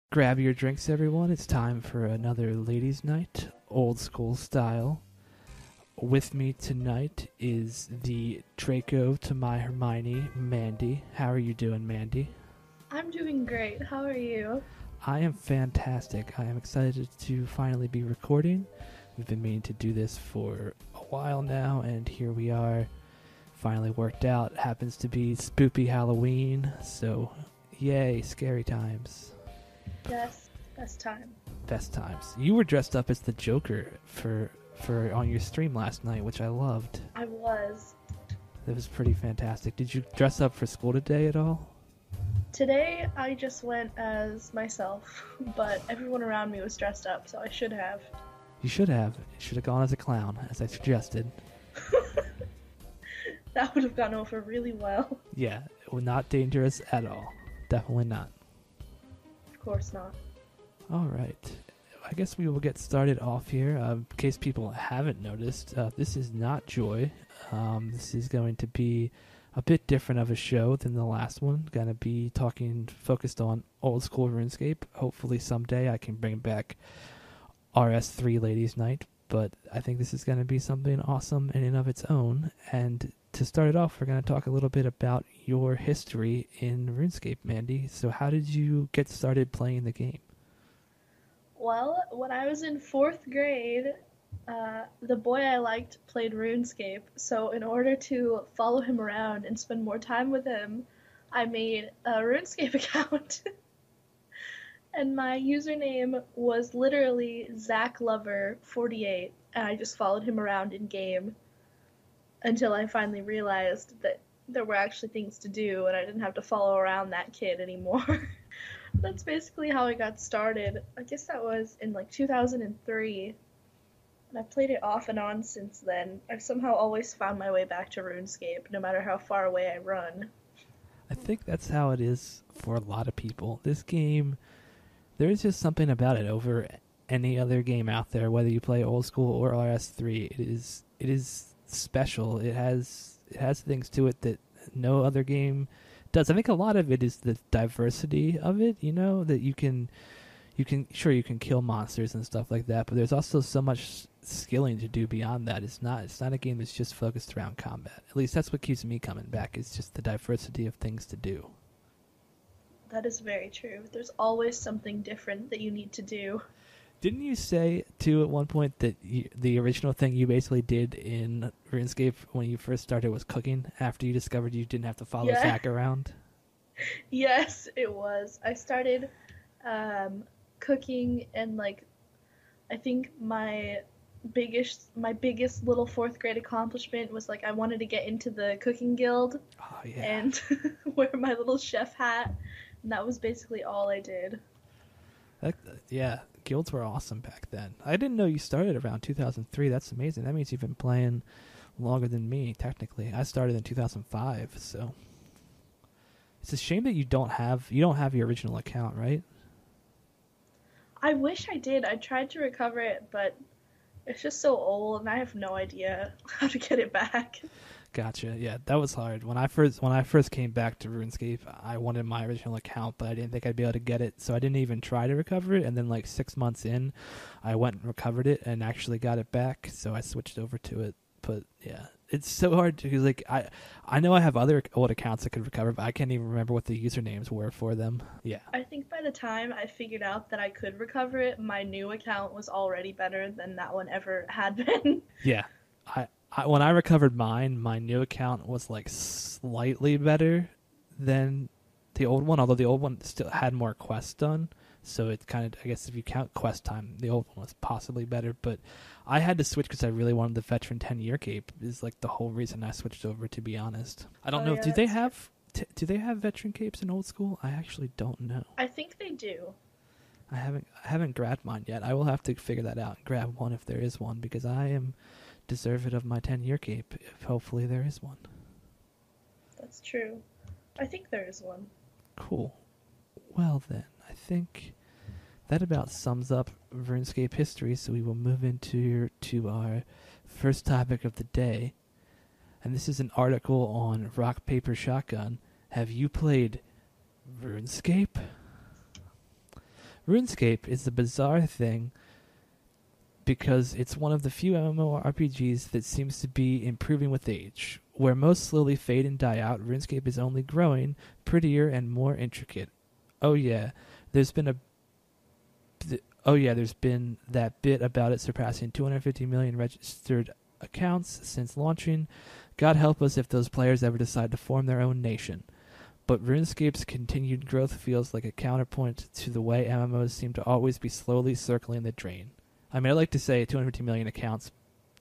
Grab your drinks, everyone. It's time for another ladies' night, old school style. With me tonight is the Draco to my Hermione, Mandy. How are you doing, Mandy? I'm doing great. How are you? I am fantastic. I am excited to finally be recording. We've been meaning to do this for a while now, and here we are. Finally worked out. Happens to be spoopy Halloween, so yay, scary times. Yes, best time. Best times. You were dressed up as the Joker for on your stream last night, which I loved. I was. It was pretty fantastic. Did you dress up for school today at all? Today I just went as myself, but everyone around me was dressed up, so I should have. You should have. You should have gone as a clown, as I suggested. That would have gone over really well. Yeah, not dangerous at all. Definitely not. Of course not. All right. I guess we will get started off here. In case people haven't noticed, this is not Joy. This is going to be a bit different of a show than the last one. Going to be focused on old school RuneScape. Hopefully someday I can bring back RS3 Ladies Night, but I think this is going to be something awesome in and of its own. And to start it off, we're going to talk a little bit about your history in RuneScape, Mandy. So how did you get started playing the game? Well, when I was in 4th grade, the boy I liked played RuneScape, so in order to follow him around and spend more time with him, I made a RuneScape account. And my username was literally ZachLover48, and I just followed him around in game until I finally realized that there were actually things to do and I didn't have to follow around that kid anymore. That's basically how I got started. I guess that was in like 2003, and I've played it off and on since then. I've somehow always found my way back to RuneScape, no matter how far away I run. I think that's how it is for a lot of people. This game, there is just something about it over any other game out there, whether you play old school or RS3. It is special. It has things to it that no other game does. I think a lot of it is the diversity of it, that you can kill monsters and stuff like that, but there's also so much skilling to do beyond that. It's not a game that's just focused around combat. At least that's what keeps me coming back. It's just the diversity of things to do. That is very true. There's always something different that you need to do. Didn't you say, too, at one point that the original thing you basically did in RuneScape when you first started was cooking after you discovered you didn't have to follow Zach around? Yes, it was. I started cooking, and I think my biggest little 4th grade accomplishment was I wanted to get into the cooking guild. Oh, yeah. And wear my little chef hat, and that was basically all I did. Yeah, guilds were awesome back then. I didn't know you started around 2003. That's amazing. That means you've been playing longer than me, technically. I started in 2005, so it's a shame that you don't have your original account, right? I wish I did. I tried to recover it, but it's just so old, and I have no idea how to get it back. Gotcha. Yeah, that was hard. When I first came back to RuneScape, I wanted my original account, but I didn't think I'd be able to get it, so I didn't even try to recover it. And then 6 months in, I went and recovered it and actually got it back, so I switched over to it. But yeah, it's so hard because I know I have other old accounts I could recover, but I can't even remember what the usernames were for them. Yeah. I think by the time I figured out that I could recover it, my new account was already better than that one ever had been. Yeah. When I recovered mine, my new account was slightly better than the old one, although the old one still had more quests done. So it kind of, I guess if you count quest time, the old one was possibly better. But I had to switch because I really wanted the veteran 10-year cape. Is the whole reason I switched over, to be honest. I don't know. Yeah, do they have veteran capes in old school? I actually don't know. I think they do. I haven't grabbed mine yet. I will have to figure that out and grab one if there is one, because I am deserved of my 10-year cape, if hopefully there is one. That's true. I think there is one. Cool. Well then, I think that about sums up RuneScape history, so we will move into our first topic of the day. And this is an article on Rock Paper Shotgun. Have you played RuneScape? RuneScape is a bizarre thing because it's one of the few MMORPGs that seems to be improving with age. Where most slowly fade and die out, RuneScape is only growing, prettier, and more intricate. Oh yeah, there's been that bit about it surpassing 250 million registered accounts since launching. God help us if those players ever decide to form their own nation. But RuneScape's continued growth feels like a counterpoint to the way MMOs seem to always be slowly circling the drain. I mean, I like to say 250 million accounts.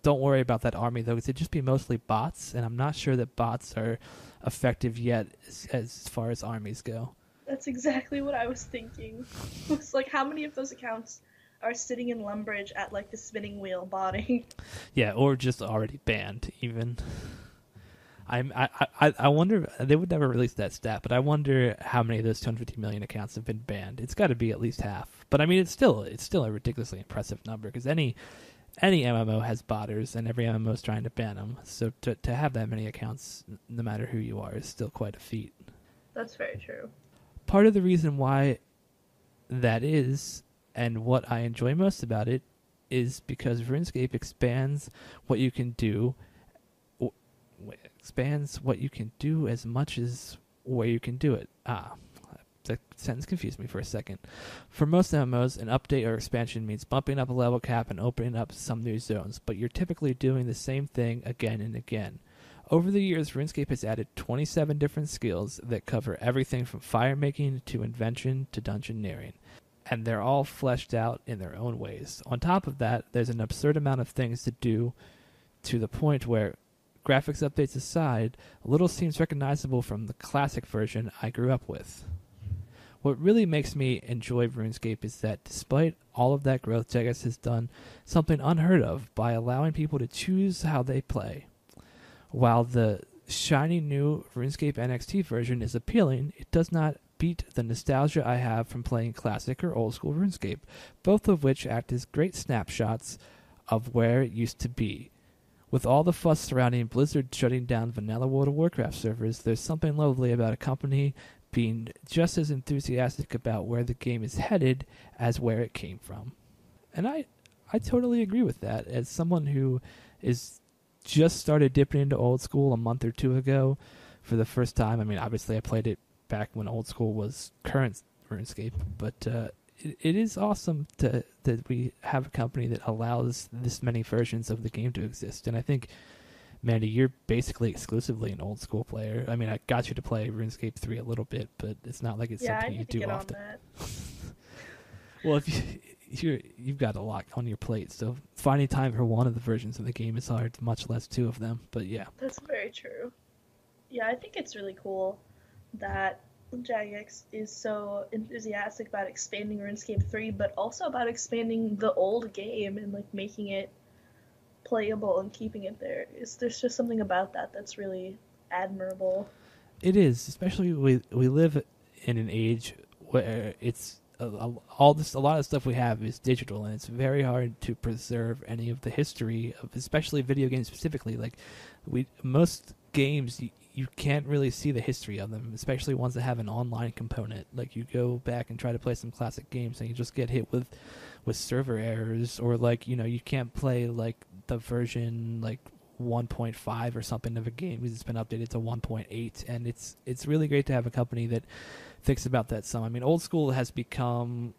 Don't worry about that army, though, because it'd just be mostly bots, and I'm not sure that bots are effective yet as far as armies go. That's exactly what I was thinking. It's like, how many of those accounts are sitting in Lumbridge at, like, the spinning wheel botting? Yeah, or just already banned, even. I wonder, they would never release that stat, but I wonder how many of those 250 million accounts have been banned. It's got to be at least half. But I mean, it's still a ridiculously impressive number, because any MMO has botters, and every MMO is trying to ban them. So to have that many accounts, no matter who you are, is still quite a feat. That's very true. Part of the reason why that is, and what I enjoy most about it, is because RuneScape expands what you can do as much as where you can do it. That sentence confused me for a second. For most MMOs, an update or expansion means bumping up a level cap and opening up some new zones, but you're typically doing the same thing again and again. Over the years, RuneScape has added 27 different skills that cover everything from fire making to invention to dungeoneering, and they're all fleshed out in their own ways. On top of that, there's an absurd amount of things to do, to the point where, graphics updates aside, little seems recognizable from the classic version I grew up with. What really makes me enjoy RuneScape is that despite all of that growth, Jagex has done something unheard of by allowing people to choose how they play. While the shiny new RuneScape NXT version is appealing, it does not beat the nostalgia I have from playing classic or old school RuneScape, both of which act as great snapshots of where it used to be. With all the fuss surrounding Blizzard shutting down vanilla World of Warcraft servers, there's something lovely about a company being just as enthusiastic about where the game is headed as where it came from. And I totally agree with that. As someone who is just started dipping into old school a month or two ago for the first time. I mean, obviously I played it back when old school was current RuneScape, but it is awesome that we have a company that allows this many versions of the game to exist. And I think, Mandy, you're basically exclusively an old school player. I mean, I got you to play RuneScape 3 a little bit, but it's not like it's something you do often. Well, if you've got a lot on your plate, so finding time for one of the versions of the game is hard, much less two of them. But yeah, that's very true. Yeah, I think it's really cool that Jagex is so enthusiastic about expanding RuneScape 3, but also about expanding the old game and like making it playable and keeping it there. There's just something about that that's really admirable. It is, especially we live in an age where it's a lot of stuff we have is digital, and it's very hard to preserve any of the history of, especially video games specifically. Like most games, you can't really see the history of them, especially ones that have an online component. Like you go back and try to play some classic games, and you just get hit with server errors, or like you can't play like the version like 1.5 or something of a game because it's been updated to 1.8, and it's really great to have a company that thinks about that some. I mean, old school has become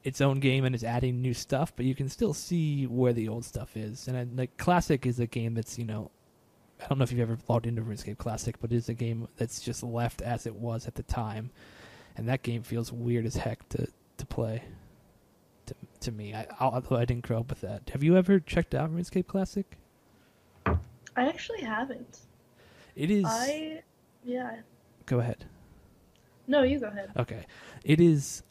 its own game and is adding new stuff, but you can still see where the old stuff is. And like classic is a game that's I don't know if you've ever logged into RuneScape Classic, but it's a game that's just left as it was at the time, and that game feels weird as heck to play. To me, although I didn't grow up with that. Have you ever checked out RuneScape Classic? I actually haven't. It is. Yeah. Go ahead. No, you go ahead. Okay. It is.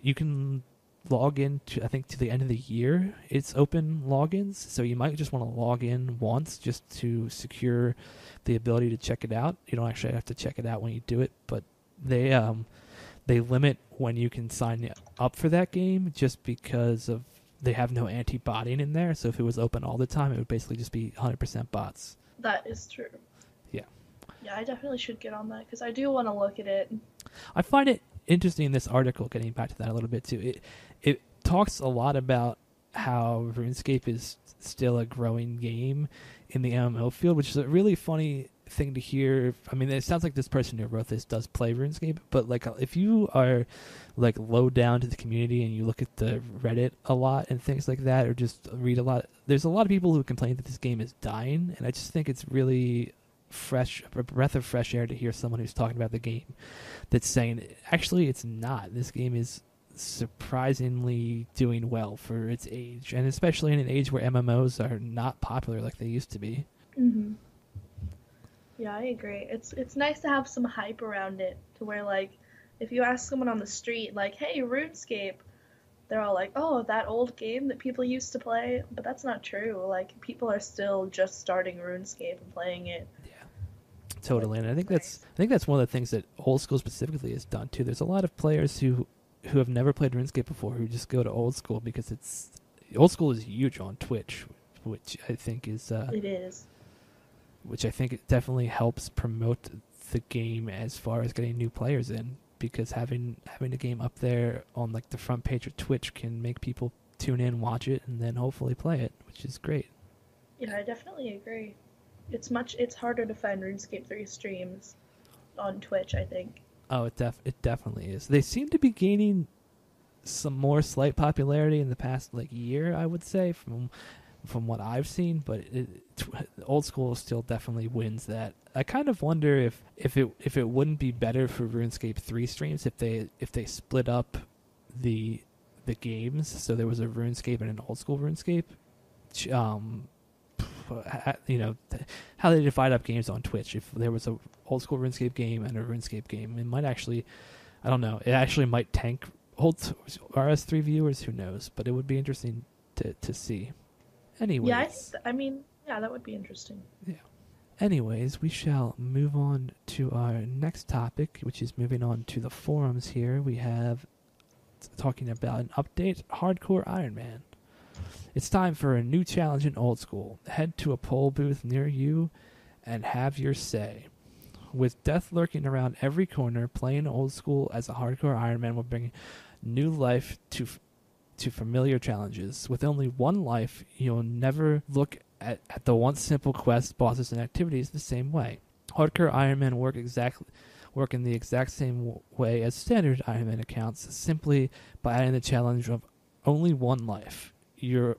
You can log in to, I think, to the end of the year. It's open logins, so you might just want to log in once just to secure the ability to check it out. You don't actually have to check it out when you do it, but they limit when you can sign up for that game just because of they have no anti-botting in there. So if it was open all the time, it would basically just be 100% bots. That is true. Yeah. Yeah, I definitely should get on that because I do want to look at it. I find it interesting, this article, getting back to that a little bit too, it talks a lot about how RuneScape is still a growing game in the MMO field, which is a really funny thing to hear. I mean, it sounds like this person who wrote this does play RuneScape, but like if you are like low down to the community and you look at the Reddit a lot and things like that, or just read a lot, there's a lot of people who complain that this game is dying, and I just think it's really a breath of fresh air to hear someone who's talking about the game that's saying actually it's not. This game is surprisingly doing well for its age, and especially in an age where MMOs are not popular like they used to be. Mm-hmm. Yeah, I agree. It's nice to have some hype around it, to where like if you ask someone on the street like, "Hey, RuneScape," they're all like, "Oh, that old game that people used to play," but that's not true. Like people are still just starting RuneScape and playing it. Totally, and I think that's one of the things that Old School specifically has done too. There's a lot of players who have never played RuneScape before who just go to Old School because Old School is huge on Twitch, which I think is it is. Which I think it definitely helps promote the game as far as getting new players in, because having a game up there on like the front page of Twitch can make people tune in, watch it, and then hopefully play it, which is great. Yeah, I definitely agree. It's harder to find RuneScape 3 streams on Twitch, I think. Oh, it definitely is. They seem to be gaining some more slight popularity in the past like year, I would say, from what I've seen, but Old School still definitely wins that. I kind of wonder if it wouldn't be better for RuneScape 3 streams if they split up the games, so there was a RuneScape and an Old School RuneScape. You know, how they divide up games on Twitch. If there was a Old School RuneScape game and a RuneScape game, it might actually, I don't know, it actually might tank Old RS3 viewers. Who knows? But it would be interesting to see. Anyways. Yeah, that would be interesting. Yeah. Anyways, we shall move on to our next topic, which is moving on to the forums here. We have talking about an update, Hardcore Iron Man. It's time for a new challenge in Old School. Head to a poll booth near you and have your say. With death lurking around every corner, playing Old School as a Hardcore Iron Man will bring new life to familiar challenges. With only one life, you'll never look at the once simple quests, bosses, and activities the same way. Hardcore Iron Man work in the exact same way as standard Iron Man accounts, simply by adding the challenge of only one life. Your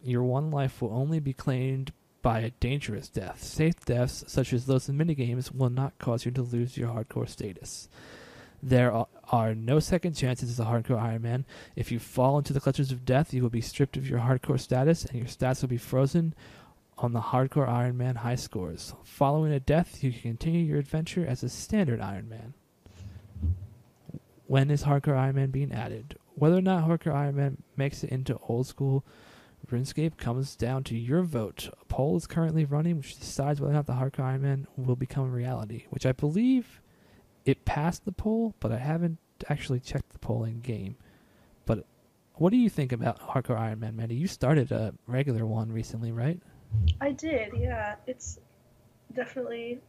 one life will only be claimed by a dangerous death. Safe deaths, such as those in minigames, will not cause you to lose your hardcore status. There are no second chances as a Hardcore Iron Man. If you fall into the clutches of death, you will be stripped of your hardcore status, and your stats will be frozen on the Hardcore Iron Man high scores. Following a death, you can continue your adventure as a standard Iron Man. When is Hardcore Iron Man being added? Whether or not Hardcore Iron Man makes it into Old School RuneScape comes down to your vote. A poll is currently running which decides whether or not the Hardcore Iron Man will become a reality, which I believe it passed the poll, but I haven't actually checked the poll in game. But what do you think about Hardcore Iron Man, Mandy? You started a regular one recently, right? I did, yeah. It's definitely...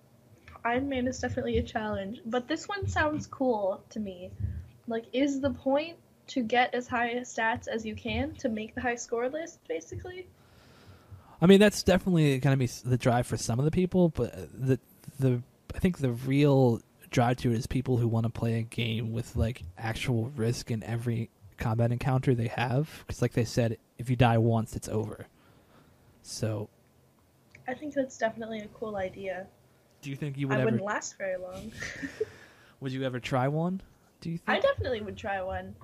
Iron Man is definitely a challenge, but this one sounds cool to me. Like, is the point to get as high stats as you can to make the high score list, basically? I mean, that's definitely going to be the drive for some of the people, but I think the real drive to it is people who want to play a game with like actual risk in every combat encounter they have. Because, like they said, if you die once, it's over. So, I think that's definitely a cool idea. Do you think you would? I wouldn't last very long. Would you ever try one? Do you think? I definitely would try one.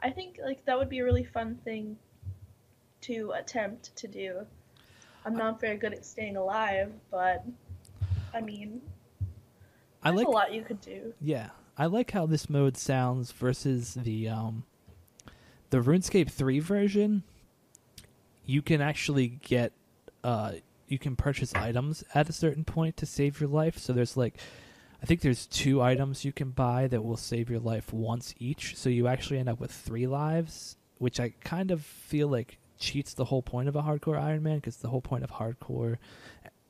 I think like that would be a really fun thing to attempt to do. I'm not very good at staying alive, but I mean, there's a lot you could do. Yeah, I like how this mode sounds versus the RuneScape 3 version. You can actually get you can purchase items at a certain point to save your life. So there's like, I think there's 2 items you can buy that will save your life once each. So you actually end up with 3 lives, which I kind of feel like cheats the whole point of a Hardcore Iron Man, because the whole point of Hardcore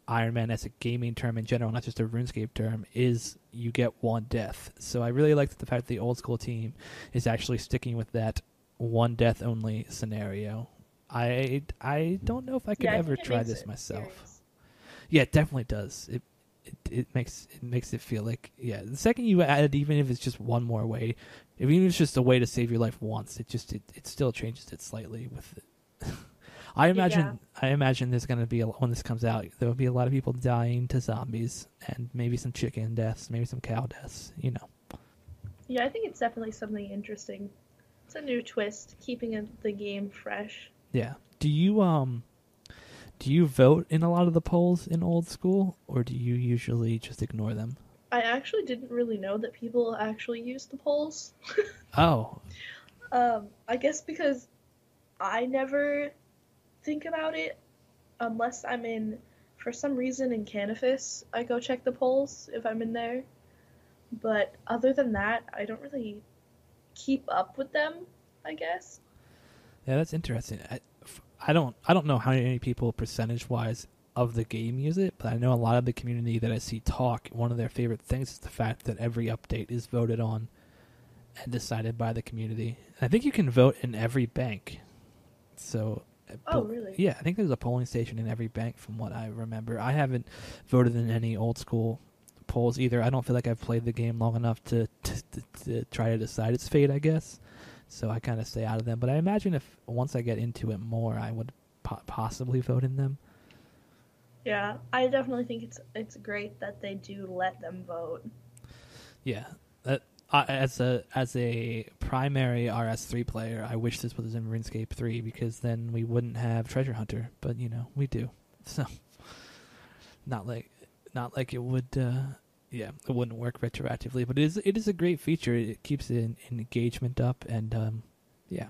Iron Man as a gaming term in general, not just a RuneScape term, is you get one death. So I really like the fact that the old school team is actually sticking with that one death only scenario. I don't know if I could Yeah, I ever think it try makes this it myself. serious. Yeah, it definitely does. It makes it feel like, yeah. The second you add, even if it's just one more way, even if it's just a way to save your life once, it still changes it slightly with it. Yeah. I imagine there's gonna be when this comes out, there will be a lot of people dying to zombies, and maybe some chicken deaths, maybe some cow deaths. You know. Yeah, I think it's definitely something interesting. It's a new twist, keeping the game fresh. Yeah. Do you vote in a lot of the polls in old school, or do you usually just ignore them? I actually didn't really know that people actually use the polls. Oh, I guess because I never think about it unless I'm in, for some reason in Canifis, I go check the polls if I'm in there. But other than that, I don't really keep up with them, I guess. yeah, that's interesting. I don't know how many people percentage wise of the game use it, but I know a lot of the community that I see talk. One of their favorite things is the fact that every update is voted on and decided by the community. I think you can vote in every bank. So, Oh, really? yeah, I think there's a polling station in every bank from what I remember. I haven't voted in any old school polls either. I don't feel like I've played the game long enough to try to decide its fate, I guess. So I kind of stay out of them. But I imagine if once I get into it more, I would possibly vote in them. Yeah, I definitely think it's great that they do let them vote. Yeah, as a primary RS3 player, I wish this was in RuneScape 3 because then we wouldn't have Treasure Hunter. But we do. So not like it would. Yeah, it wouldn't work retroactively, but it is a great feature. It keeps engagement up, and yeah,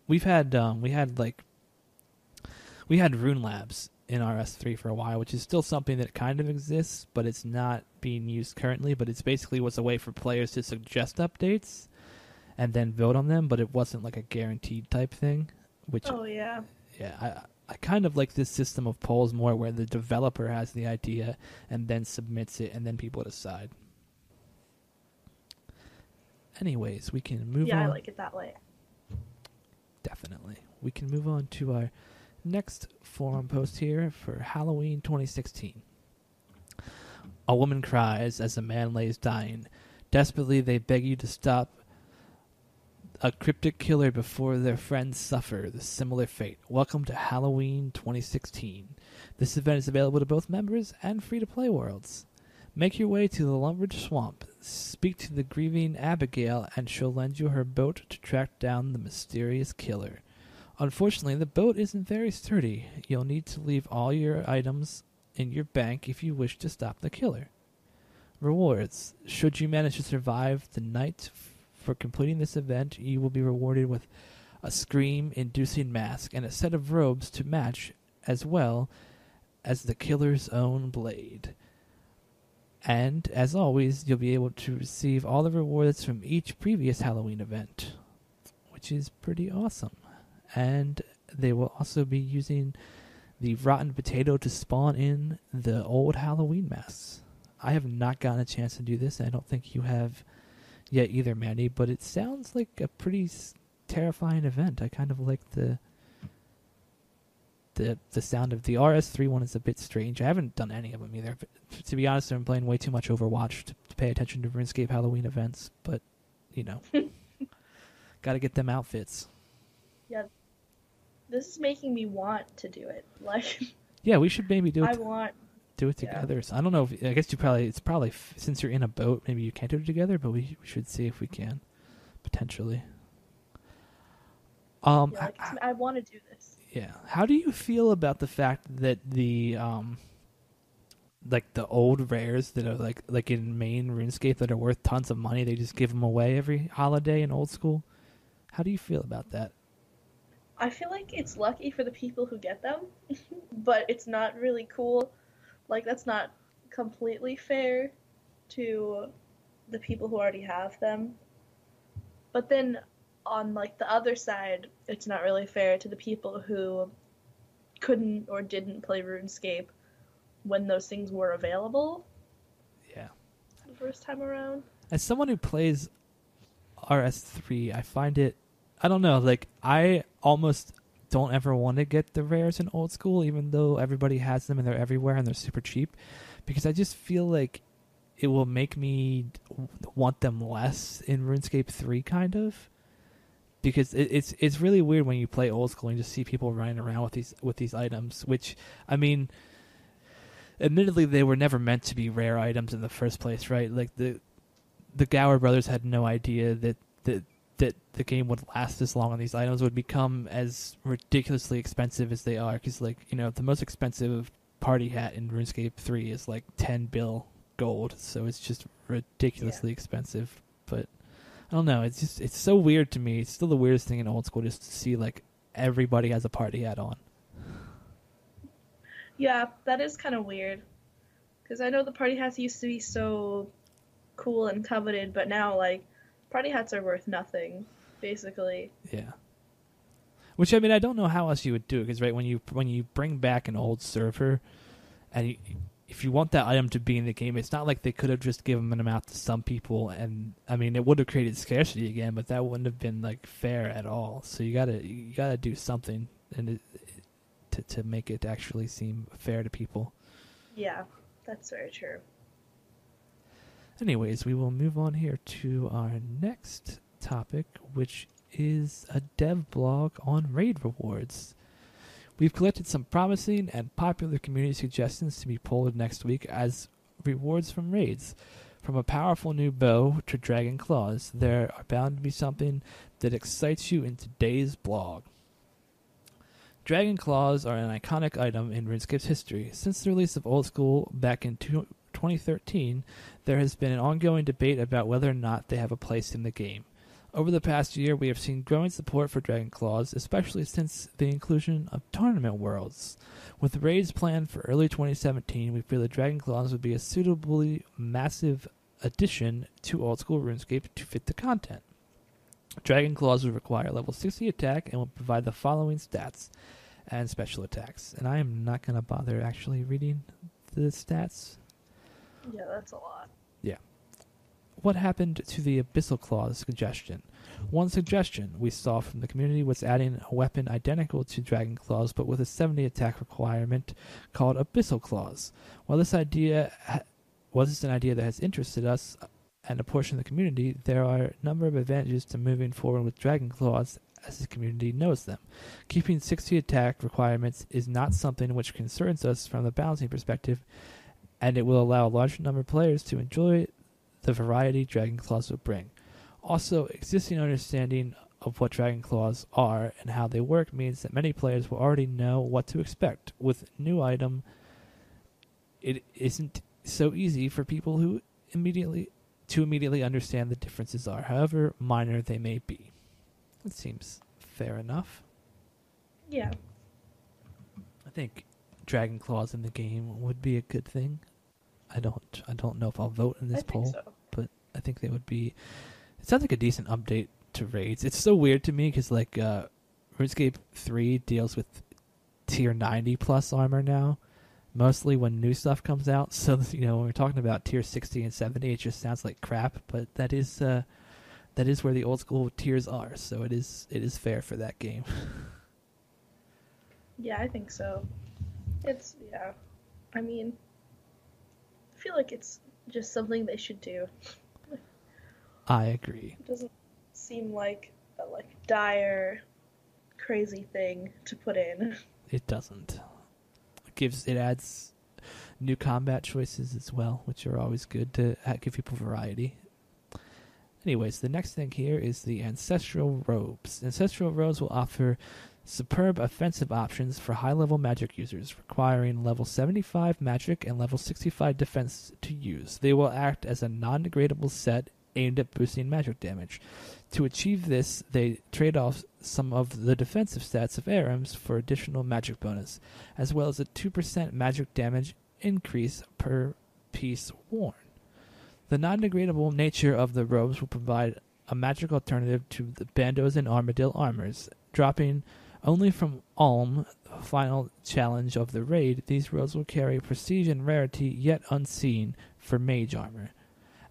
we had Rune Labs in RS3 for a while, which is still something that kind of exists, but it's not being used currently. But it's basically was a way for players to suggest updates and then vote on them, but it wasn't like a guaranteed type thing. Which, Oh, yeah. yeah, I kind of like this system of polls more, where the developer has the idea and then submits it, and then people decide. Anyways, we can move on. Yeah, I like it that way. Definitely. We can move on to our next forum post here for Halloween 2016. A woman cries as a man lays dying. Desperately, they beg you to stop a cryptic killer before their friends suffer the similar fate. Welcome to Halloween 2016. This event is available to both members and free-to-play worlds. Make your way to the Lumbridge Swamp. Speak to the grieving Abigail, and she'll lend you her boat to track down the mysterious killer. Unfortunately, the boat isn't very sturdy. You'll need to leave all your items in your bank if you wish to stop the killer. Rewards. Should you manage to survive the night for completing this event, you will be rewarded with a scream-inducing mask and a set of robes to match, as well as the killer's own blade. And, as always, you'll be able to receive all the rewards from each previous Halloween event, which is pretty awesome. And they will also be using the rotten potato to spawn in the old Halloween masks. I have not gotten a chance to do this. I don't think you have yet either, Mandy, but it sounds like a pretty terrifying event. I kind of like the sound of the RS3 one is a bit strange. I haven't done any of them either. But to be honest, I'm playing way too much Overwatch to pay attention to RuneScape Halloween events. But, got to get them outfits. Yeah, this is making me want to do it. Like, yeah, we should maybe do it. Do it together. Yeah. So I don't know. I guess it's probably since you're in a boat, maybe you can't do it together. But we should see if we can potentially. Yeah, I want to do this. Yeah. How do you feel about the fact that the like the old rares that are like in main RuneScape that are worth tons of money, they just give them away every holiday in old school? How do you feel about that? I feel like it's lucky for the people who get them, but it's not really cool. Like, that's not completely fair to the people who already have them. But then on like the other side, it's not really fair to the people who couldn't or didn't play RuneScape when those things were available Yeah. the first time around. As someone who plays RS3, I find it, I don't know, like, I almost don't ever want to get the rares in old school, even though everybody has them and they're everywhere and they're super cheap, because I just feel like it will make me want them less in RuneScape 3, kind of. Because it's really weird when you play old school and you just see people running around with these items, which, I mean, admittedly, they were never meant to be rare items in the first place, right? Like, the Gower brothers had no idea that the game would last this long and these items would become as ridiculously expensive as they are. Because, like, you know, the most expensive party hat in RuneScape 3 is like 10 bill gold, so it's just ridiculously expensive. But I don't know, it's so weird to me. It's still the weirdest thing in old school just to see, like, everybody has a party hat on. Yeah, that is kind of weird. Because I know the party hats used to be so cool and coveted, but now, like, party hats are worth nothing, basically. Yeah. Which, I mean, I don't know how else you would do it, because, right, when you bring back an old server, and if you want that item to be in the game, it's not like they could have just given them out to some people, and, I mean, it would have created scarcity again, but that wouldn't have been, like, fair at all. So you gotta do something and to make it actually seem fair to people. Yeah, that's very true. Anyways, we will move on here to our next topic, which is a dev blog on raid rewards. We've collected some promising and popular community suggestions to be pulled next week as rewards from raids. From a powerful new bow to dragon claws, there are bound to be something that excites you in today's blog. Dragon claws are an iconic item in RuneScape's history. Since the release of Old School back in 2013, there has been an ongoing debate about whether or not they have a place in the game. Over the past year, we have seen growing support for Dragon Claws, especially since the inclusion of Tournament Worlds. With raids planned for early 2017, we feel that Dragon Claws would be a suitably massive addition to Old School RuneScape to fit the content. Dragon Claws would require level 60 attack and will provide the following stats and special attacks. And I am not going to bother actually reading the stats. Yeah, that's a lot. Yeah. What happened to the Abyssal Claws suggestion? One suggestion we saw from the community was adding a weapon identical to Dragon Claws but with a 70 attack requirement called Abyssal Claws. While this idea was an idea that has interested us and a portion of the community, there are a number of advantages to moving forward with Dragon Claws as the community knows them. Keeping 60 attack requirements is not something which concerns us from the balancing perspective, and it will allow a large number of players to enjoy the variety Dragon Claws will bring. Also, existing understanding of what Dragon Claws are and how they work means that many players will already know what to expect. With new item, it isn't so easy for people who immediately understand the differences are, however minor they may be. It seems fair enough. Yeah. I think Dragon Claws in the game would be a good thing. I don't know if I'll vote in this poll, but I think they would be. It sounds like a decent update to raids. It's so weird to me because like RuneScape 3 deals with tier 90 plus armor now, mostly when new stuff comes out. So when we're talking about tier 60 and 70, it just sounds like crap. But that is where the old school tiers are. So it is fair for that game. Yeah, I think so. I mean, I feel like it's just something they should do. I agree. It doesn't seem like a dire, crazy thing to put in. It doesn't. It adds new combat choices as well, which are always good to give people variety. Anyways, the next thing here is the Ancestral Robes. Ancestral Robes will offer superb offensive options for high-level magic users, requiring level 75 magic and level 65 defense to use. They will act as a non-degradable set aimed at boosting magic damage. To achieve this, they trade off some of the defensive stats of Arims for additional magic bonus, as well as a 2% magic damage increase per piece worn. The non-degradable nature of the robes will provide a magic alternative to the Bandos and Armadillo armors, dropping only from Ulm final challenge of the raid, these rolls will carry prestige and rarity yet unseen for mage armor.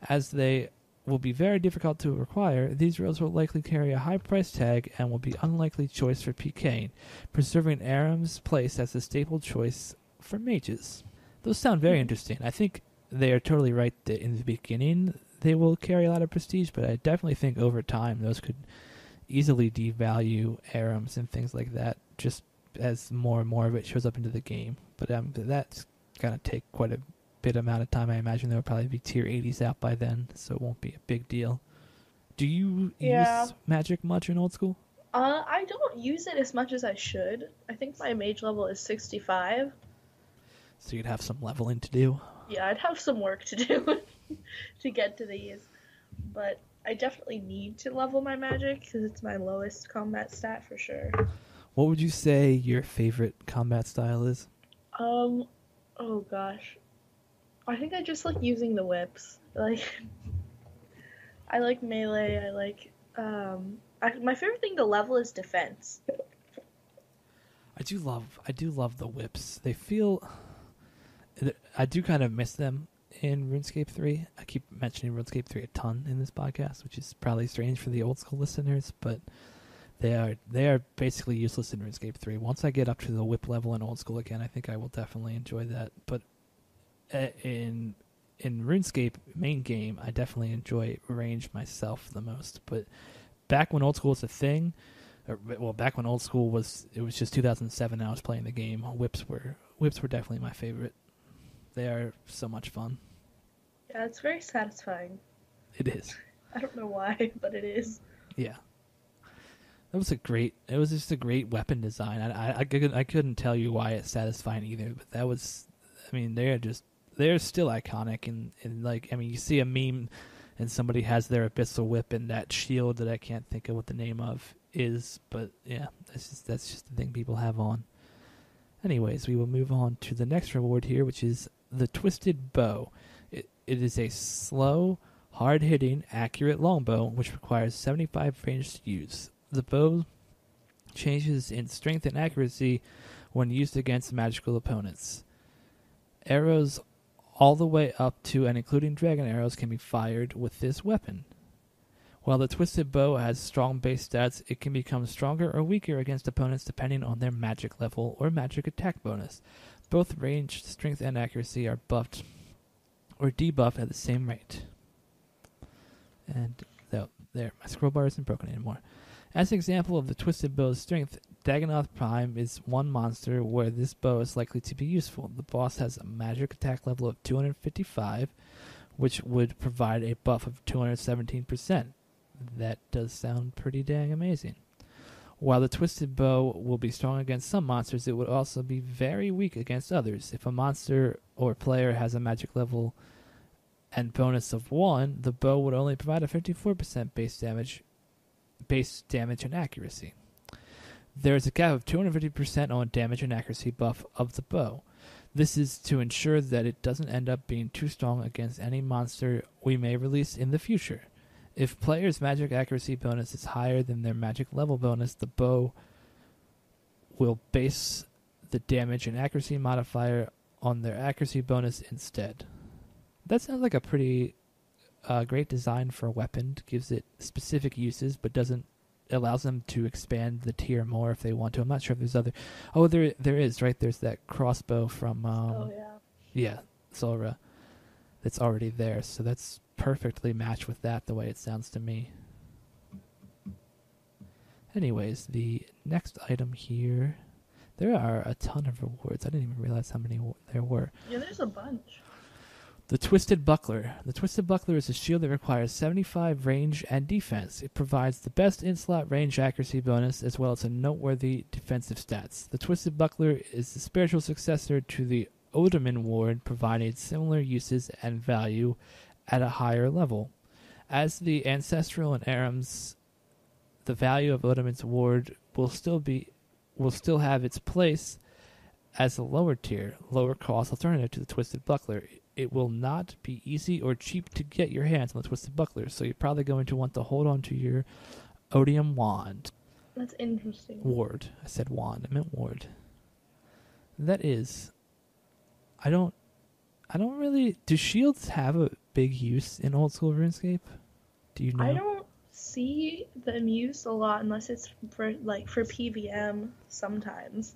As they will be very difficult to acquire, these rolls will likely carry a high price tag and will be unlikely choice for PKing, preserving Aram's place as a staple choice for mages. Those sound very interesting. I think they are totally right that in the beginning they will carry a lot of prestige, but I definitely think over time those could easily devalue Arams and things like that, just as more and more of it shows up into the game. But that's going to take quite a bit amount of time. I imagine there will probably be tier 80s out by then, so it won't be a big deal. Do you use magic much in old school? I don't use it as much as I should. I think my mage level is 65. So you'd have some leveling to do? Yeah, I'd have some work to do to get to these. But I definitely need to level my magic because it's my lowest combat stat for sure. What would you say your favorite combat style is? Oh gosh. I think I just like using the whips. Like, I like melee. I like, my favorite thing to level is defense. I do love the whips. They feel, I do kind of miss them in RuneScape 3. I keep mentioning RuneScape 3 a ton in this podcast, which is probably strange for the old school listeners, but they are basically useless in RuneScape 3. Once I get up to the whip level in old school again, I think I will definitely enjoy that. But in RuneScape main game, I definitely enjoy range myself the most. But back when old school was a thing, back when old school was just 2007 and I was playing the game, whips were definitely my favorite. They are so much fun. Yeah, it's very satisfying. It is. I don't know why, but it is. Yeah. It was just a great weapon design. I couldn't tell you why it's satisfying either, but that was, I mean, they're still iconic and like, I mean, you see a meme and somebody has their abyssal whip and that shield that I can't think of what the name of is, but yeah, that's just the thing people have on. Anyways, we will move on to the next reward here, which is the Twisted Bow. It is a slow, hard-hitting, accurate longbow, which requires 75 range to use. The bow changes in strength and accuracy when used against magical opponents. Arrows all the way up to and including dragon arrows can be fired with this weapon. While the Twisted Bow has strong base stats, it can become stronger or weaker against opponents depending on their magic level or magic attack bonus. Both range, strength, and accuracy are buffed or debuffed at the same rate. And there, my scroll bar isn't broken anymore. As an example of the Twisted Bow's strength, Dagannoth Prime is one monster where this bow is likely to be useful. The boss has a magic attack level of 255, which would provide a buff of 217%. That does sound pretty dang amazing. While the Twisted Bow will be strong against some monsters, it would also be very weak against others. If a monster or player has a magic level and bonus of 1, the bow would only provide a 54% base damage and accuracy. There is a cap of 250% on damage and accuracy buff of the bow. This is to ensure that it doesn't end up being too strong against any monster we may release in the future. If players' magic accuracy bonus is higher than their magic level bonus, the bow will base the damage and accuracy modifier on their accuracy bonus instead. That sounds like a pretty great design for a weapon. It gives it specific uses, but allows them to expand the tier more if they want to. I'm not sure if there's other. Oh, there is, right? There's that crossbow from. Yeah, Zulrah. That's already there, so that's perfectly matched with that the way it sounds to me. Anyways, the next item here, there are a ton of rewards. I didn't even realize how many there were. Yeah, there's a bunch. The Twisted Buckler. The Twisted Buckler is a shield that requires 75 range and defense. It provides the best in-slot range accuracy bonus as well as a noteworthy defensive stats. The Twisted Buckler is the spiritual successor to the Oderman Ward, providing similar uses and value at a higher level. As the Ancestral and Arams, the value of Oderman's Ward will still have its place as a lower tier, lower cost alternative to the Twisted Buckler. It will not be easy or cheap to get your hands on the Twisted Buckler, so you're probably going to want to hold on to your Odium Wand. That's interesting. Ward. I said wand. I meant ward. That is, I don't really. Do shields have a big use in old school RuneScape? Do you I know? don't see them used a lot unless it's for PVM sometimes.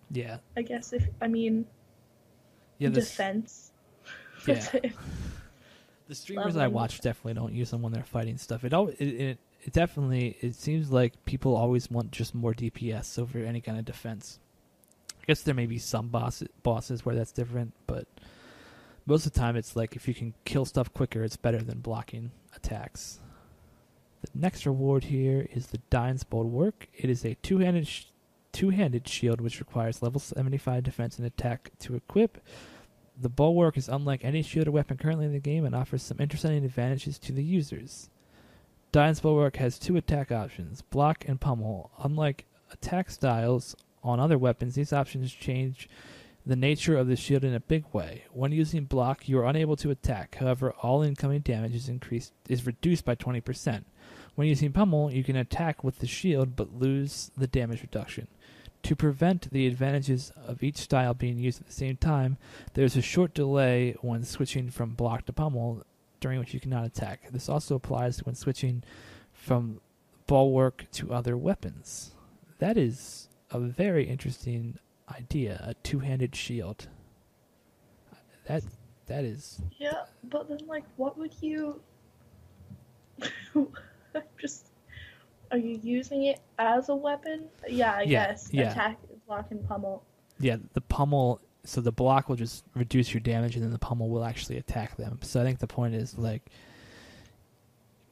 Yeah, I guess if I mean yeah. defense. Yeah. That's it. The streamers I Leveling watch defense. definitely don't use them when they're fighting stuff. It definitely it seems like people always want just more DPS over any kind of defense. I guess there may be some bosses where that's different, but most of the time it's like if you can kill stuff quicker, it's better than blocking attacks. The next reward here is the Dine's Bulwark. It is a two-handed shield which requires level 75 defense and attack to equip. The Bulwark is unlike any shield or weapon currently in the game and offers some interesting advantages to the users. Dine's Bulwark has two attack options, block and pummel. Unlike attack styles on other weapons, these options change the nature of the shield in a big way. When using block, you are unable to attack. However, all incoming damage is reduced by 20%. When using pummel, you can attack with the shield but lose the damage reduction. To prevent the advantages of each style being used at the same time, there is a short delay when switching from block to pummel, during which you cannot attack. This also applies when switching from bulwark to other weapons. That is a very interesting idea, a two-handed shield. That is Yeah, but then what would you just are you using it as a weapon? Yeah, I guess. yeah. Attack, block, and pummel. Yeah, the pummel. So the block will just reduce your damage, and then the pummel will actually attack them. So I think the point is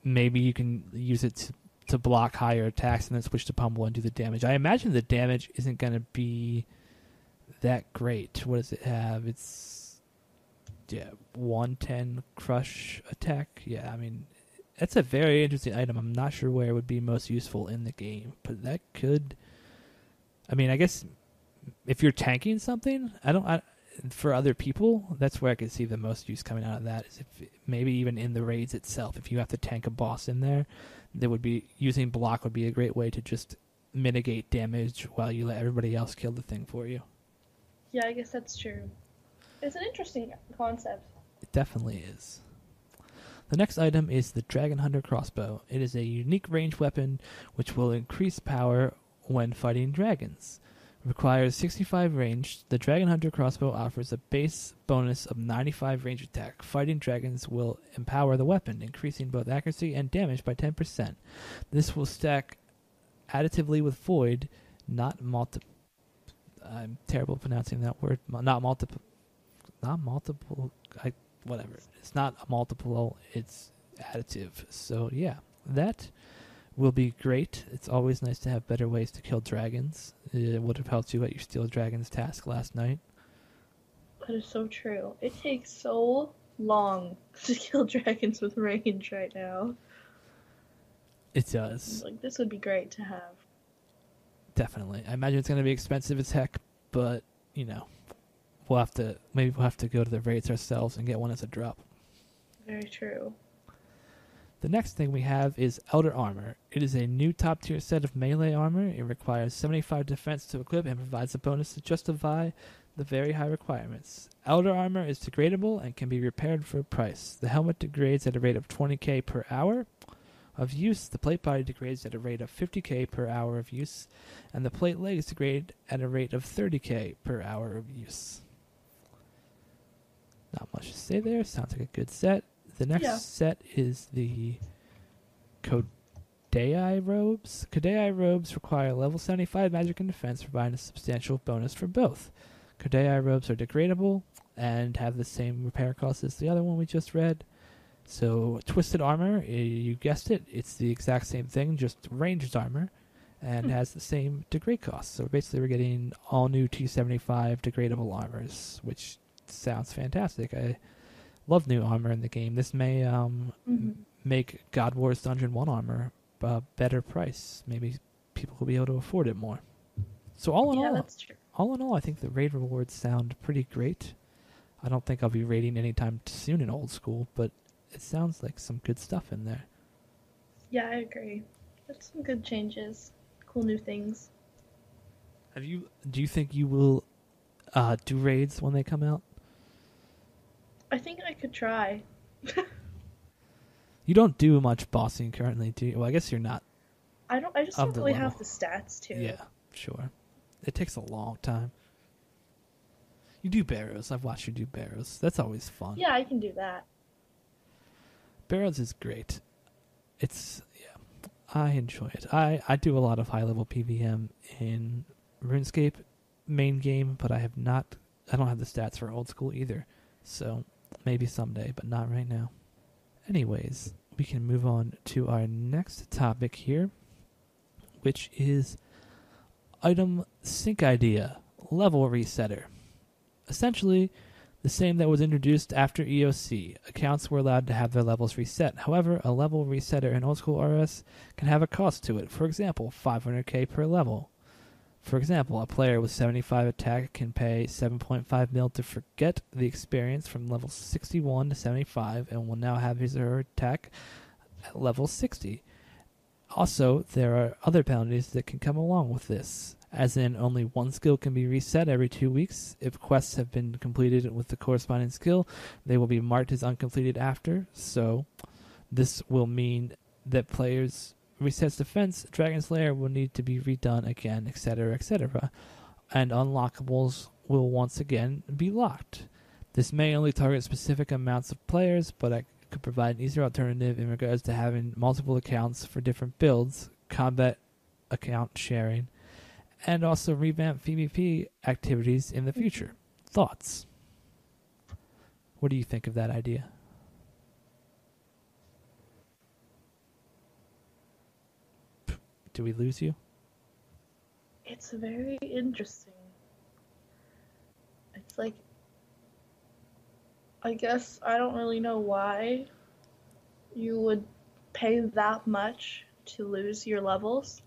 maybe you can use it to block higher attacks, and then switch to pummel and do the damage. I imagine the damage isn't going to be that great. What does it have? It's 110 crush attack. Yeah, I mean that's a very interesting item. I'm not sure where it would be most useful in the game, but that could. I mean, I guess if you're tanking something, for other people, that's where I could see the most use coming out of that. Is if maybe even in the raids itself, if you have to tank a boss in there, using block would be a great way to just mitigate damage while you let everybody else kill the thing for you. Yeah, I guess that's true. It's an interesting concept. It definitely is. The next item is the Dragon Hunter crossbow. It is a unique ranged weapon which will increase power when fighting dragons. It requires 65 range. The Dragon Hunter crossbow offers a base bonus of 95 range attack. Fighting dragons will empower the weapon, increasing both accuracy and damage by 10%. This will stack additively with Void, not multiple. I'm terrible pronouncing that word. Not multiple. Whatever. It's not a multiple. It's additive. So yeah, that will be great. It's always nice to have better ways to kill dragons. It would have helped you at your Steel Dragons task last night. That is so true. It takes so long to kill dragons with range right now. It does. This would be great to have. Definitely. I imagine it's going to be expensive as heck, but we'll have to go to the raids ourselves and get one as a drop. Very true. The next thing we have is Elder Armor. It is a new top-tier set of melee armor. It requires 75 defense to equip and provides a bonus to justify the very high requirements. Elder Armor is degradable and can be repaired for a price. The helmet degrades at a rate of 20k per hour of use. The plate body degrades at a rate of 50k per hour of use, and the plate legs degrade at a rate of 30k per hour of use. Not much to say there. Sounds like a good set. The next set is the Kodai robes. Kodai robes require level 75 magic and defense, providing a substantial bonus for both. Kodai robes are degradable and have the same repair cost as the other one we just read. So Twisted Armor, you guessed it, it's the exact same thing, just ranged armor, and has the same degrade cost. So basically we're getting all new T75 degradable armors, which sounds fantastic. I love new armor in the game. This may make God Wars Dungeon 1 armor a better price. Maybe people will be able to afford it more. So all in all, I think the raid rewards sound pretty great. I don't think I'll be raiding anytime soon in old school, but it sounds like some good stuff in there. Yeah, I agree. There's some good changes. Cool new things. Do you think you will do raids when they come out? I think I could try. You don't do much bossing currently, do you? Well, I guess you're not. I just Of don't the really level. have the stats to. Yeah, sure. It takes a long time. You do Barrows. I've watched you do Barrows. That's always fun. Yeah, I can do that. Barrows is great. I enjoy it. I do a lot of high level PVM in RuneScape main game, but I don't have the stats for old school either. So maybe someday, but not right now. Anyways, we can move on to our next topic here, which is item sync idea, level resetter. Essentially, the same that was introduced after EOC. Accounts were allowed to have their levels reset. However, a level resetter in old school RS can have a cost to it. For example, 500k per level. For example, a player with 75 attack can pay 7.5 mil to forget the experience from level 61 to 75 and will now have his or her attack at level 60. Also, there are other penalties that can come along with this, as in only one skill can be reset every 2 weeks. If quests have been completed with the corresponding skill, they will be marked as uncompleted after, so this will mean that players' resets defense, Dragon Slayer will need to be redone again, etc., etc., and unlockables will once again be locked. This may only target specific amounts of players, but I could provide an easier alternative in regards to having multiple accounts for different builds, combat account sharing, and also revamp PvP activities in the future. Thoughts? What do you think of that idea? Do we lose you? It's very interesting. It's like, I guess I don't really know why you would pay that much to lose your levels.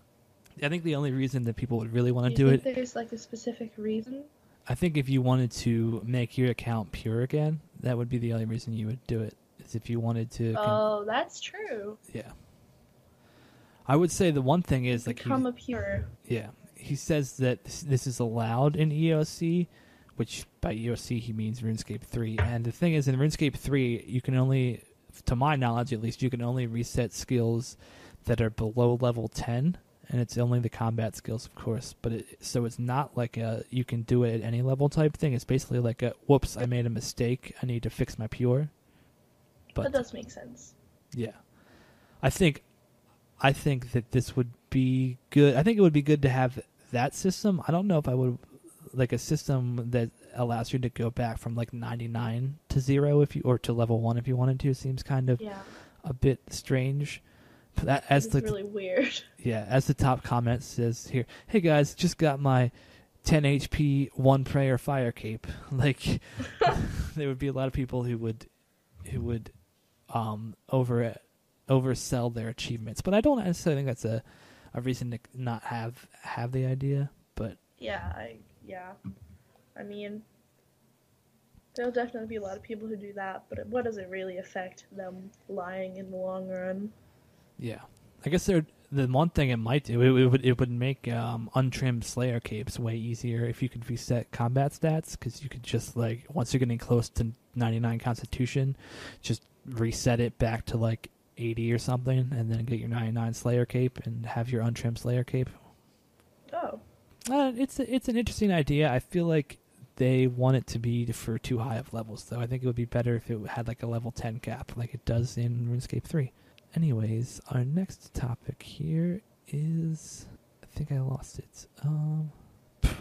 I think the only reason that people would really want to Do you do think there's like a specific reason? I think if you wanted to make your account pure again, that would be the only reason you would do it. Is if you wanted to. Oh, that's true. Yeah. I would say the one thing is Become a pure. Yeah, he says that this is allowed in EOC, which by EOC he means RuneScape 3. And the thing is, in RuneScape 3, you can only, to my knowledge at least, you can only reset skills that are below level 10, and it's only the combat skills, of course. But so it's not like a you can do it at any level type thing. It's basically like a whoops, I made a mistake. I need to fix my pure. But that does make sense. Yeah, I think that this would be good. I think it would be good to have that system. I don't know if I would like a system that allows you to go back from like 99 to 0 or to level 1 if you wanted to. Seems kind of a bit strange. But that, as it's really weird. Yeah, as the top comment says here, hey guys, just got my 10 HP 1 prayer fire cape. Like there would be a lot of people who would oversell their achievements, but I don't necessarily think that's a reason to not have the idea. But I mean, there'll definitely be a lot of people who do that, but what does it really affect them lying in the long run? Yeah, I guess the one thing it might do, it would make untrimmed Slayer capes way easier if you could reset combat stats, because you could just like once you're getting close to 99 Constitution, just reset it back to like 80 or something, and then get your 99 Slayer cape and have your untrimmed Slayer cape. Oh. It's an interesting idea. I feel like they want it to be for too high of levels, though. I think it would be better if it had like a level 10 cap, like it does in RuneScape 3. Anyways, our next topic here is... I think I lost it. Oh,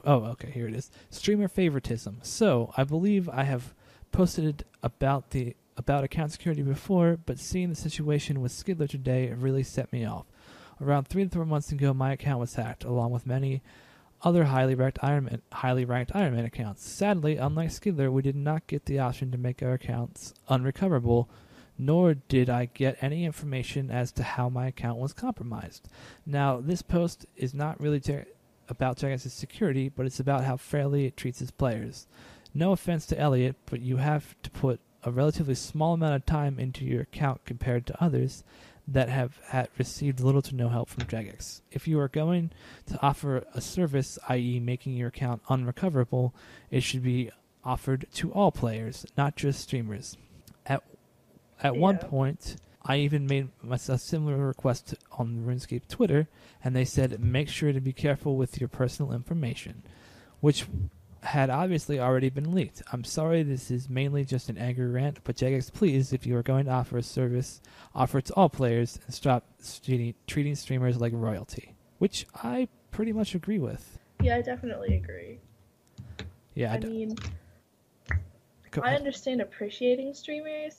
okay, here it is. Streamer favoritism. So, I believe I have posted about account security before, but seeing the situation with Skidler today really set me off. Around 3 to 4 months ago, my account was hacked, along with many other highly ranked Iron Man accounts. Sadly, unlike Skidler, we did not get the option to make our accounts unrecoverable, nor did I get any information as to how my account was compromised. Now, this post is not really about Jagex' security, but it's about how fairly it treats its players. No offense to Elliot, but you have to put a relatively small amount of time into your account compared to others. that have had received little to no help from Jagex. If you are going to offer a service, i.e. making your account unrecoverable, it should be offered to all players, not just streamers. At one point, I even made a similar request on RuneScape Twitter, and they said, make sure to be careful with your personal information, which had obviously already been leaked. I'm sorry, this is mainly just an angry rant, but Jagex, please, if you are going to offer a service, offer it to all players and stop treating streamers like royalty, which I pretty much agree with. Yeah, I definitely agree. Yeah, I mean, I understand appreciating streamers.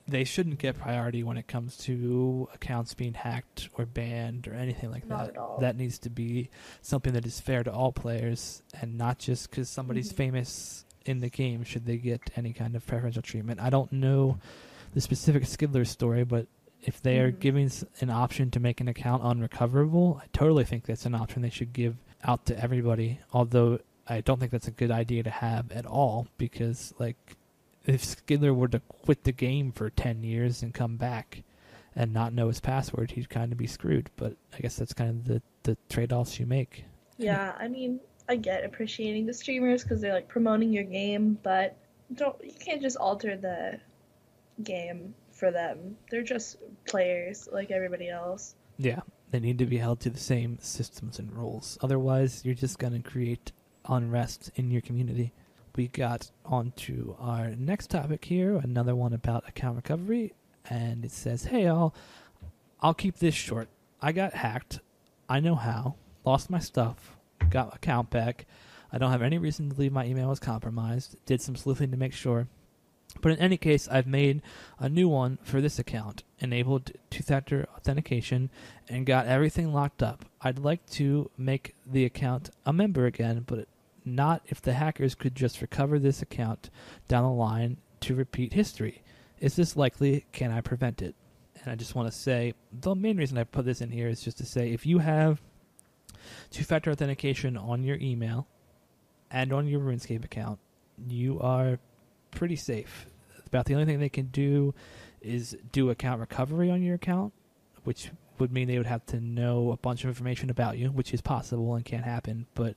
They shouldn't get priority when it comes to accounts being hacked or banned or anything like that. Not at all. That needs to be something that is fair to all players, and not just because somebody's famous in the game should they get any kind of preferential treatment. I don't know the specific Skidler story, but if they are giving an option to make an account unrecoverable, I totally think that's an option they should give out to everybody, although I don't think that's a good idea to have at all, because if Skidler were to quit the game for 10 years and come back and not know his password, he'd kind of be screwed. But I guess that's kind of the trade-offs you make. Yeah, I mean, I get appreciating the streamers because they're promoting your game, but you can't just alter the game for them. They're just players like everybody else. Yeah, they need to be held to the same systems and rules. Otherwise, you're just going to create unrest in your community. We got on to our next topic here, another one about account recovery, and it says, hey, I'll keep this short. I got hacked. I know how. Lost my stuff. Got my account back. I don't have any reason to believe my email was compromised. Did some sleuthing to make sure. But in any case, I've made a new one for this account, enabled two-factor authentication, and got everything locked up. I'd like to make the account a member again, but not if the hackers could just recover this account down the line to repeat history. Is this likely? Can I prevent it? And I just want to say, the main reason I put this in here is just to say, if you have two-factor authentication on your email and on your RuneScape account, you are pretty safe. About the only thing they can do is do account recovery on your account, which would mean they would have to know a bunch of information about you, which is possible and can happen. But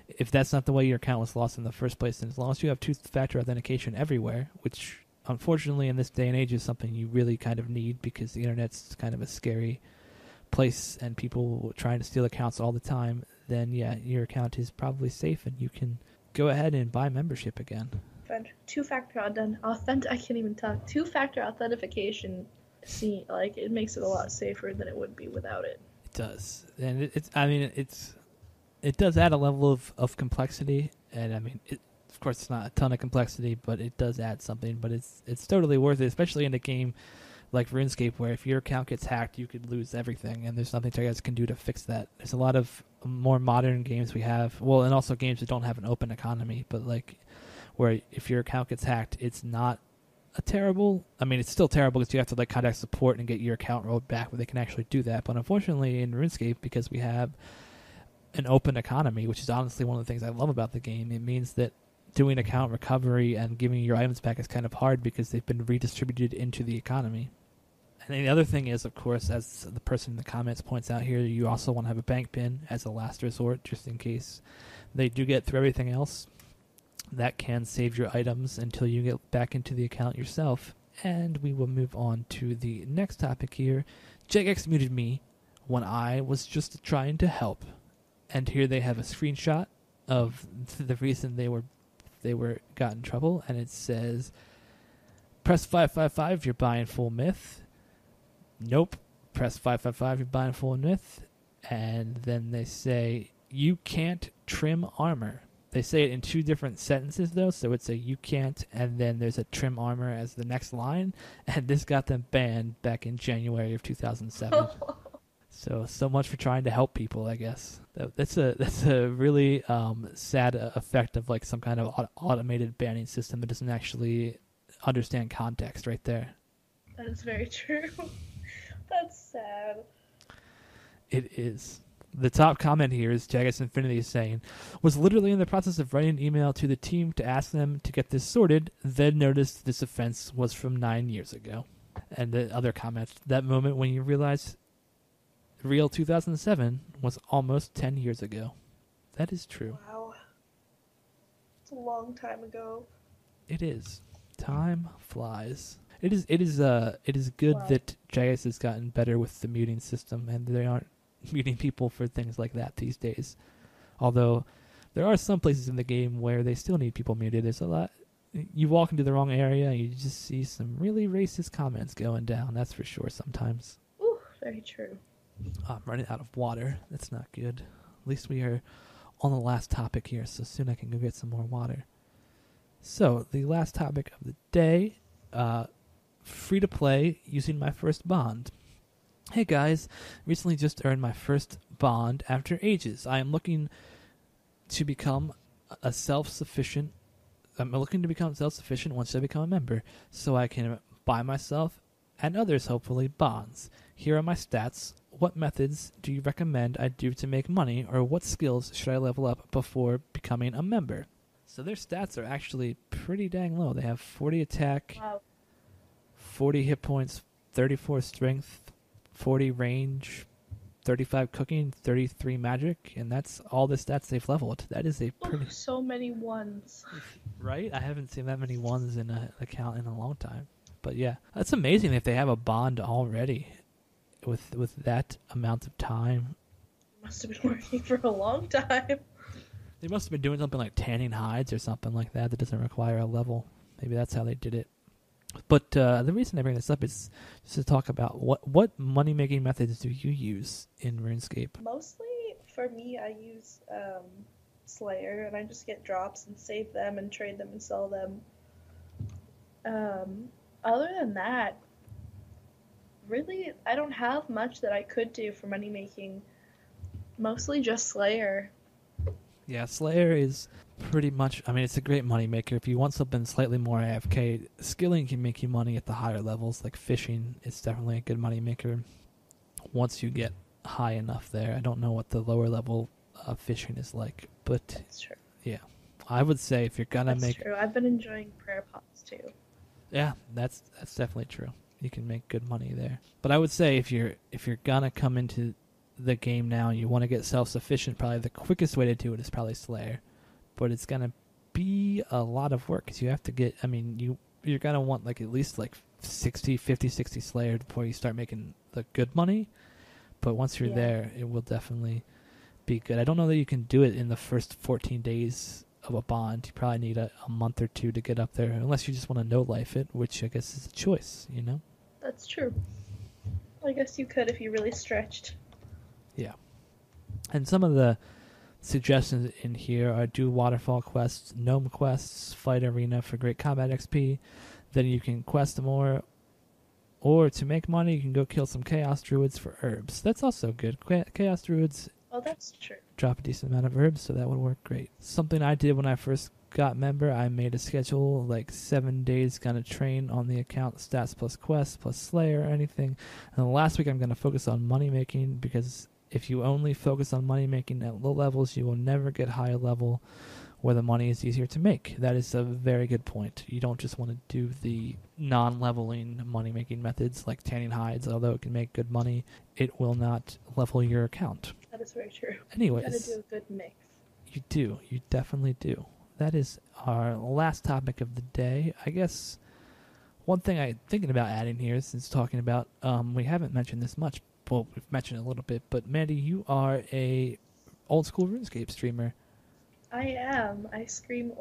if that's not the way your account was lost in the first place, then as long as you have two-factor authentication everywhere, which unfortunately in this day and age is something you really kind of need because the internet's kind of a scary place and people trying to steal accounts all the time, then yeah, your account is probably safe and you can go ahead and buy membership again. Two-factor I can't even talk. Two-factor authentication, it makes it a lot safer than it would be without it. It does, and it does add a level of complexity, and I mean, of course, it's not a ton of complexity, but it does add something. But it's totally worth it, especially in a game like RuneScape, where if your account gets hacked, you could lose everything, and there's nothing you guys can do to fix that. There's a lot of more modern games we have, and also games that don't have an open economy, but where if your account gets hacked, it's not it's still terrible because you have to contact support and get your account rolled back where they can actually do that. But unfortunately in RuneScape, because we have an open economy, which is honestly one of the things I love about the game, it means that doing account recovery and giving your items back is kind of hard because they've been redistributed into the economy. And the other thing is, of course, as the person in the comments points out here, you also want to have a bank pin as a last resort, just in case they do get through everything else. That can save your items until you get back into the account yourself. And we will move on to the next topic here. Jagex muted me when I was just trying to help. And here they have a screenshot of the reason they were got in trouble, and it says, press 555 if you're buying full myth. Nope. Press 555 if you're buying full myth. And then they say, you can't trim armor. They say it in two different sentences, though, so it's a you can't, and then there's a trim armor as the next line, and this got them banned back in January of 2007. So much for trying to help people, I guess. That's a really sad effect of some kind of automated banning system that doesn't actually understand context right there. That is very true. That's sad. It is. The top comment here is Jagex Infinity saying, was literally in the process of writing an email to the team to ask them to get this sorted, then noticed this offense was from 9 years ago. And the other comments, that moment when you realize real 2007 was almost 10 years ago. That is true. Wow. It's a long time ago. It is. Time flies. It is good Wow. that JS has gotten better with the muting system, and they aren't muting people for things like that these days. Although there are some places in the game where they still need people muted. There's a lot. You walk into the wrong area, and you just see some really racist comments going down. That's for sure. Sometimes. Ooh, very true. I'm running out of water. That's not good. At least we are on the last topic here, so soon I can go get some more water. So the last topic of the day. Free to play using my first bond. Hey guys, recently just earned my first bond after ages. I am looking to become self-sufficient once I become a member, so I can buy myself and others hopefully bonds. Here are my stats. What methods do you recommend I do to make money, or what skills should I level up before becoming a member? So their stats are actually pretty dang low. They have 40 attack, Wow. 40 hit points, 34 strength, 40 range, 35 cooking, 33 magic, and that's all the stats they've leveled. That is a pretty... Ooh, so many ones. Right? I haven't seen that many ones in an account in a long time. But yeah, that's amazing if they have a bond already with that amount of time. Must have been working for a long time. They must have been doing something like tanning hides or something like that doesn't require a level. Maybe that's how they did it. But the reason I bring this up is just to talk about what money-making methods do you use in RuneScape? Mostly, for me, I use Slayer, and I just get drops and save them and trade them and sell them. Other than that, really, I don't have much that I could do for money making. Mostly just Slayer. Yeah, Slayer is pretty much... I mean, it's a great money maker. If you want something slightly more AFK, skilling can make you money at the higher levels, like fishing. It's definitely a good money maker once you get high enough there. I don't know what the lower level of fishing is like, but That's true. yeah, I would say if you're gonna That's true. I've been enjoying prayer pots too. Yeah, that's definitely true. You can make good money there. But I would say if you're gonna come into the game now and you want to get self-sufficient, probably the quickest way to do it is probably Slayer. But it's gonna be a lot of work because you have to get... I mean, you're gonna want like at least like 60 Slayer before you start making the good money. But once you're there, it will definitely be good. I don't know that you can do it in the first 14 days of a bond. You probably need a month or two to get up there, unless you just want to no-life it, which I guess is a choice, you know? That's true. I guess you could if you really stretched. Yeah. And some of the suggestions in here are do waterfall quests, gnome quests, fight arena for great combat XP. Then you can quest more. Or to make money, you can go kill some Chaos Druids for herbs. That's also good. Chaos Druids Oh, that's true. drop a decent amount of herbs, so that would work great. Something I did when I first got member, I made a schedule, like 7 days, gonna train on the account, stats plus quests plus Slayer or anything. And the last week I'm gonna focus on money making, because if you only focus on money making at low levels, you will never get high level where the money is easier to make. That is a very good point. You don't just want to do the non-leveling money-making methods like tanning hides, although it can make good money. It will not level your account. That is very true. Anyways, You gotta do a good mix. you do. You definitely do. That is our last topic of the day. I guess one thing I'm thinking about adding here, since talking about, we haven't mentioned this much. Well, we've mentioned it a little bit, but Mandy, you are a old school RuneScape streamer. I am. I scream.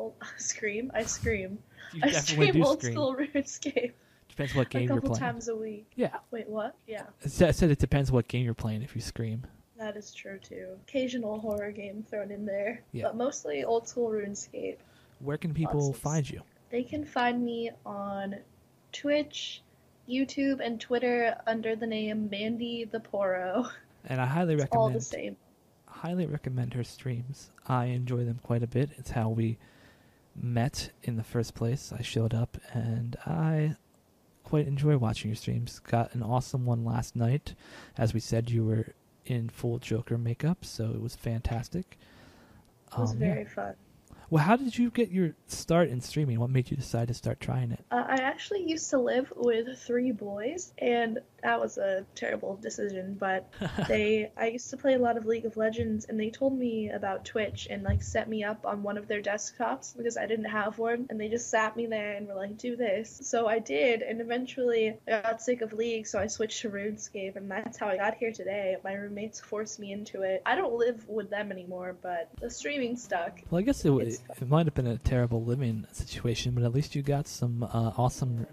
I scream. You I definitely stream do old scream. school RuneScape Depends what a game you're couple playing. times a week. Yeah. Wait, what? Yeah, I said it depends what game you're playing if you scream. that is true too. Occasional horror game thrown in there, Yeah. but mostly old school RuneScape. Where can people Lots of find you? They can find me on Twitch, YouTube, and Twitter under the name Mandy the Poro. And I highly It's all the recommend same. her streams. I enjoy them quite a bit. It's how we met in the first place. I showed up and I quite enjoy watching your streams. Got an awesome one last night. As we said, you were in full Joker makeup, so it was fantastic. It was Yeah. very fun. Well, how did you get your start in streaming? What made you decide to start trying it? I actually used to live with 3 boys, and that was a terrible decision, but I used to play a lot of League of Legends, and they told me about Twitch and like set me up on one of their desktops because I didn't have one, and they just sat me there and were like, do this. So I did, and eventually I got sick of League, so I switched to RuneScape, and that's how I got here today. My roommates forced me into it. I don't live with them anymore, but the streaming stuck. Well, I guess it might have been a terrible living situation, but at least you got some some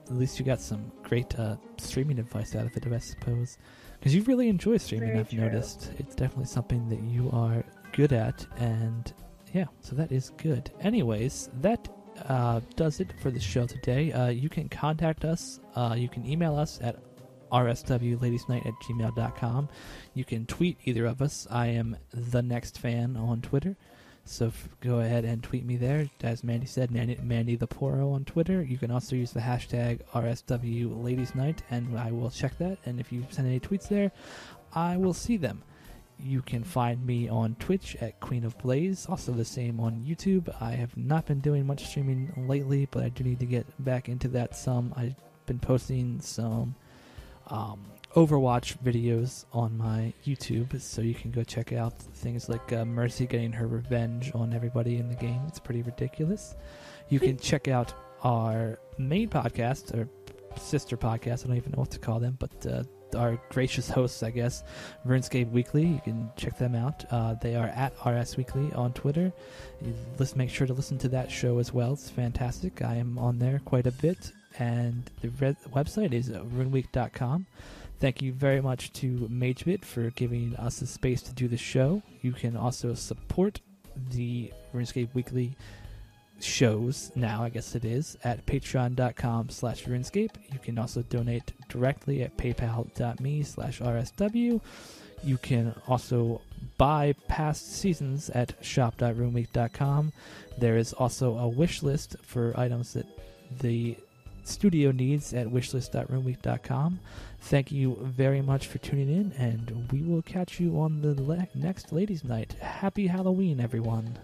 great streaming advice out of it, I suppose. Because you really enjoy streaming, Very I've true. noticed. It's definitely something that you are good at, and yeah, so that is good. Anyways, that does it for the show today. You can contact us. You can email us at rswladiesnight@gmail.com. You can tweet either of us. I am the next fan on Twitter, so go ahead and tweet me there. As Mandy said, Mandy the Poro on Twitter. You can also use the hashtag rswladiesnight, and I will check that. And if you send any tweets there, I will see them. You can find me on Twitch at Queen of Blaze, also the same on YouTube. I have not been doing much streaming lately, but I do need to get back into that some. I've been posting some Overwatch videos on my YouTube, so you can go check out things like Mercy getting her revenge on everybody in the game. It's pretty ridiculous. You can check out our main podcast, or sister podcast, I don't even know what to call them, but our gracious hosts, I guess, RuneScape Weekly. You can check them out. They are at RS Weekly on Twitter. Make sure to listen to that show as well. It's fantastic. I am on there quite a bit. And the website is runeweek.com. Thank you very much to MageBit for giving us the space to do the show. You can also support the RuneScape Weekly shows now, I guess it is, at patreon.com/RuneScape. You can also donate directly at paypal.me/RSW. You can also buy past seasons at shop.runeweek.com. There is also a wish list for items that the studio needs at wishlist.runeweek.com. Thank you very much for tuning in, and we will catch you on the next Ladies' Night. Happy Halloween, everyone.